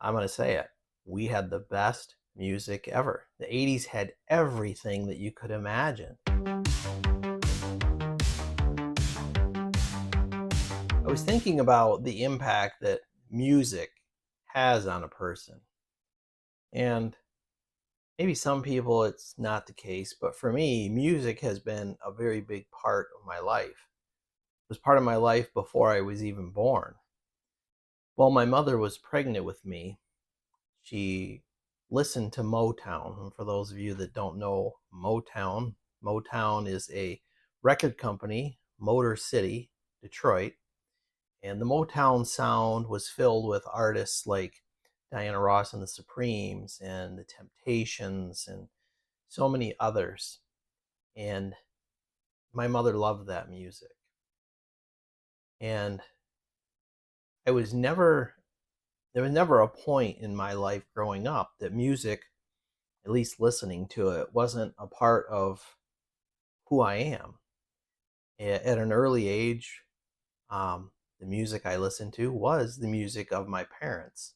I'm going to say it. We had the best music ever. The 80s had everything that you could imagine. I was thinking about the impact that music has on a person. And maybe some people it's not the case, but for me, music has been a very big part of my life. It was part of my life before I was even born. While my mother was pregnant with me, she listened to Motown. And for those of you that don't know Motown, Motown is a record company, Motor City, Detroit. And the Motown sound was filled with artists like Diana Ross and the Supremes and the Temptations and so many others. And my mother loved that music. And I was never, there was never a point in my life growing up that music, at least listening to it, wasn't a part of who I am. At an early age, the music I listened to was the music of my parents.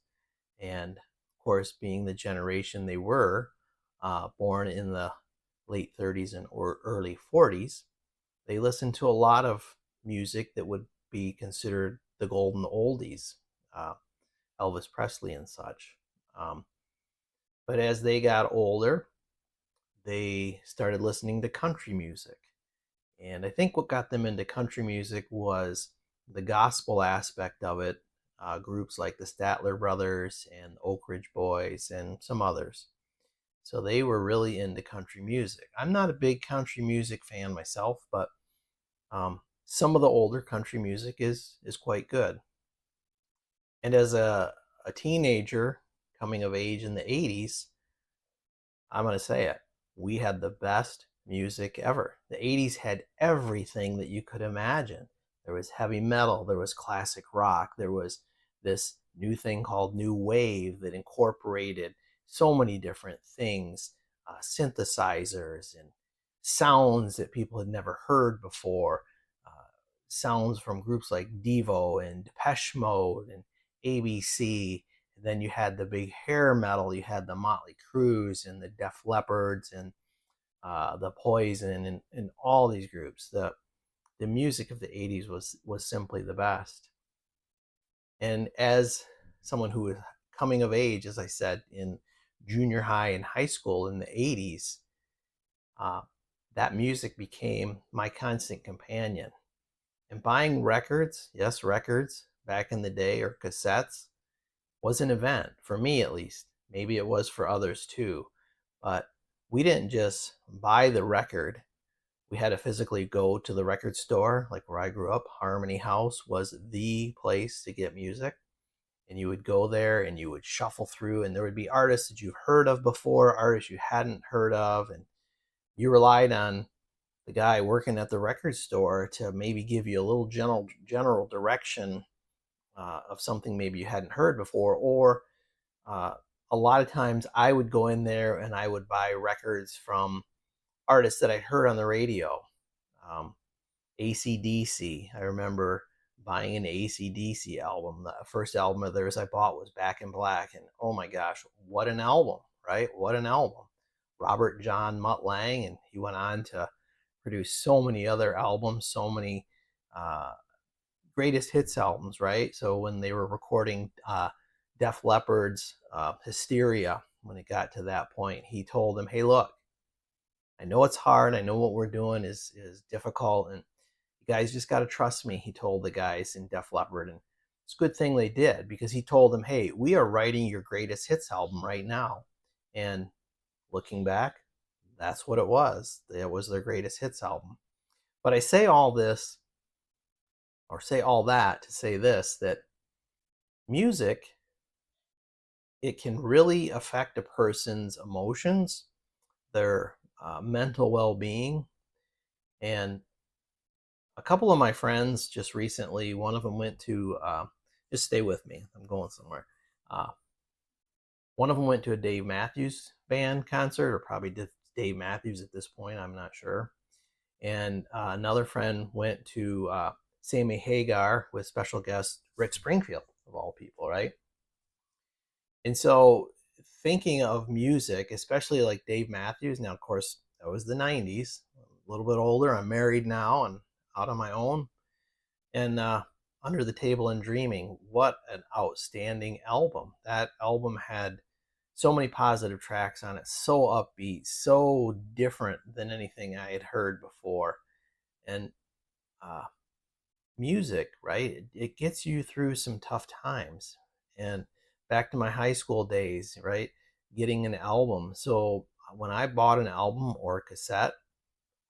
And of course, being the generation they were, born in the late 30s and or early 40s, they listened to a lot of music that would be considered the golden oldies, uh, Elvis Presley and such. Um, but as they got older, they started listening to country music. And I think what got them into country music was the gospel aspect of it. Groups like the Statler Brothers and the Oak Ridge Boys and some others. So they were really into country music. I'm not a big country music fan myself, but some of the older country music is quite good. And as a teenager coming of age in the 80s, I'm going to say it. We had the best music ever. The 80s had everything that you could imagine. There was heavy metal, there was classic rock, there was this new thing called new wave that incorporated so many different things, synthesizers and sounds that people had never heard before, uh, sounds from groups like Devo and Depeche Mode and ABC. And then you had the big hair metal. You had the Motley Crues and the Def Leopards and the Poison and all these groups. The music of the 80s was simply the best. And as someone who was coming of age, as I said, in junior high and high school in the 80s, uh, that music became my constant companion. And buying records, yes, records back in the day or cassettes, was an event, for me at least. Maybe it was for others too. But we didn't just buy the record. We had to physically go to the record store, like where I grew up. Harmony House was the place to get music. And you would go there and you would shuffle through, and there would be artists that you've heard of before, artists you hadn't heard of. And you relied on the guy working at the record store to maybe give you a little general direction of something maybe you hadn't heard before, or uh, a lot of times I would go in there and I would buy records from artists that I'd heard on the radio. Um, AC/DC. I remember buying an AC/DC album. The first album of theirs I bought was Back in Black. And oh my gosh, what an album, right? What an album. Robert John Mutt Lang, and he went on to produce so many other albums, so many uh, greatest hits albums, right? So when they were recording Def Leppard's Hysteria, when it got to that point, he told them, "Hey, look, I know it's hard. I know what we're doing is difficult, and you guys just got to trust me." He told the guys in Def Leppard, and it's a good thing they did because he told them, "Hey, we are writing your greatest hits album right now," and looking back, that's what it was. It was their greatest hits album. But I say all this, or say all that to say this, that music, it can really affect a person's emotions, their mental well-being. And a couple of my friends just recently, one of them went to just stay with me, I'm going somewhere. uh, One of them went to a Dave Matthews Band concert, or probably Dave Matthews at this point, I'm not sure. And another friend went to Sammy Hagar with special guest Rick Springfield, of all people, right? And so thinking of music, especially like Dave Matthews, now of course that was the 90s, a little bit older. I'm married now and out on my own. And Under the Table and Dreaming, what an outstanding album. That album had so many positive tracks on it, so upbeat, so different than anything I had heard before. And uh, music, right? It gets you through some tough times. And back to my high school days, right? Getting an album. So when I bought an album or a cassette,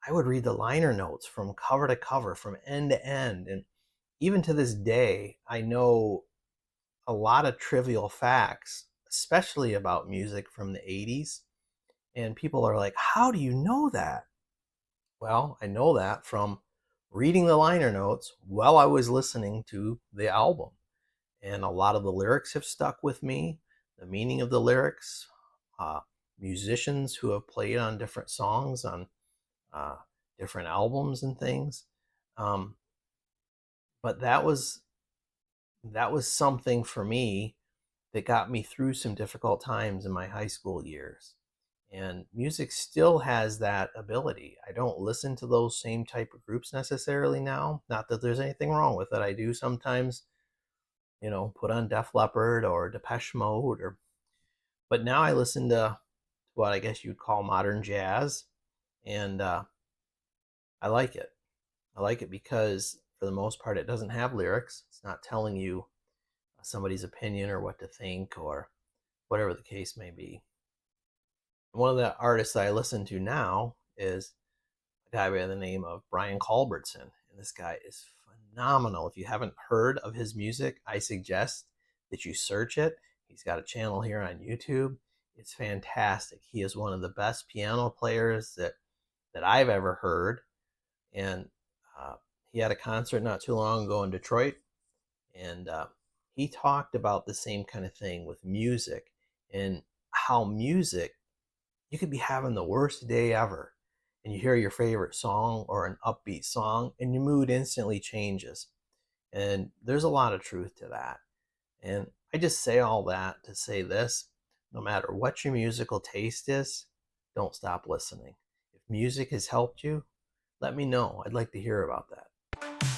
I would read the liner notes from cover to cover, from end to end. And even to this day, I know a lot of trivial facts, especially about music from the 80s. And people are like, how do you know that? Well, I know that from reading the liner notes while I was listening to the album. And a lot of the lyrics have stuck with me, the meaning of the lyrics, uh, musicians who have played on different songs on uh, different albums and things. Um, but that was something for me that got me through some difficult times in my high school years. And music still has that ability. I don't listen to those same type of groups necessarily now. Not that there's anything wrong with it. I do sometimes, put on Def Leppard or Depeche Mode but now I listen to what I guess you'd call modern jazz, and I like it. I like it because for the most part it doesn't have lyrics. It's not telling you somebody's opinion or what to think or whatever the case may be. One of the artists I listen to now is a guy by the name of Brian Culbertson. And this guy is phenomenal. If you haven't heard of his music, I suggest that you search it. He's got a channel here on YouTube. It's fantastic. He is one of the best piano players that I've ever heard. And uh, he had a concert not too long ago in Detroit. And he talked about the same kind of thing with music and how music, you could be having the worst day ever and you hear your favorite song or an upbeat song and your mood instantly changes. And there's a lot of truth to that. And I just say all that to say this: no matter what your musical taste is, don't stop listening. If music has helped you, let me know. I'd like to hear about that.